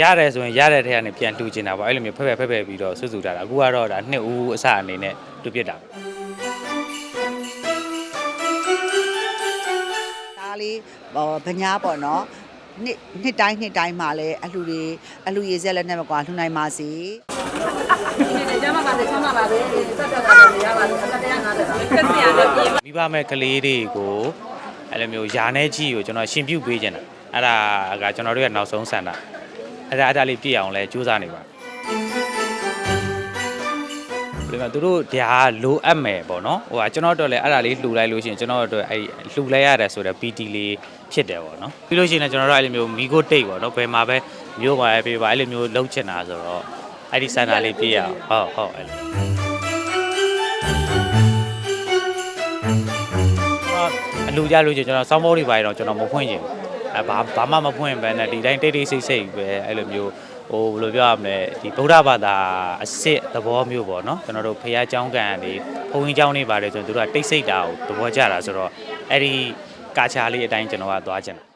ရတယ်ဆိုရင်ရတဲ့ထဲကနေပြန်လှူချင်တာပေါ့အဲ့လိုမျိုးဖက်ပြီးတော့ဆွစုထားတာအခုကတော့ဒါနှစ်ဦးအစအနေနဲ့တူပြစ်တာဒါလေးဗညာပေါ့နော်နှစ်တိုင်းမှာလည်းအလှရည်စက်လည်းနဲ့မကွာလှူနိုင်ပါစေကျမပါစေချမ်းသာပါစေစက်တက်ပါတယ်ရပါစေ150ခက်စရာလည်းပြေမိဘမဲ့ကလေးတွေကိုအဲ့လိုမျိုးယာနဲ့ကြီးကိုကျွန်တော်ရှင်ပြုတ်ပေးခြင်းတာအဲ့ဒါကကျွန်တော်တို့ရဲ့နောက်ဆုံးဆန္ဒအဲ့ဒါလေးပြည့်အောင်လဲစူးစမ်းနေပါဘယ်မှာသူတို့ဒါလိုအပ်မယ်ပေါ့နော်ဟိုကကျွန်တော်တို့လည်းအဲ့ဒါလေးလှူလိုက်လို့ရှိရင်ကျွန်တော်တို့အဲ့လှူလိုက်ရတယ်ဆိုတော့ PT လေးဖြစ်တယ်ပေါ့နော်ပြီးလို့ရှိရင်ကျွန်တော်တို့အဲ့လိုမျိုးမီကိုတိတ်ပေါ့နော်ဘယ်မှာပဲမျိုးပါပဲပြပါအဲ့လိုမျိုးလှုပ်ချင်တာဆိုတော့အဲ့ဒီစန္ဒာလေးပြည့်အောင်ဟုတ်အဲ့လိုအလူကြလို့ကျွန်တော်စောင်းမိုးတွေပါတော့ကျွန်တော်မဖွင့်ချင်ဘူးဘာမှမဖွင့်ပဲနဲ့ဒီတိုင်းတိတ်ဆိတ်ပဲအဲ့လိုမျိုးဟိုဘယ်လိုပြောရမလဲဒီဗုဒ္ဓဘာသာအစစ်သဘောမျိုးပေါ့နော်ကျွန်တော်တို့ဖခင်เจ้าကန်ကနေဘုန်းကြီးเจ้าနေပါတယ်ဆိုရင်တို့ကတိတ်ဆိတ်တာကိုသဘောကျတာဆိုတော့အဲ့ဒီကာချာလေးအတိုင်းကျွန်တော်ကသွားချင်တယ်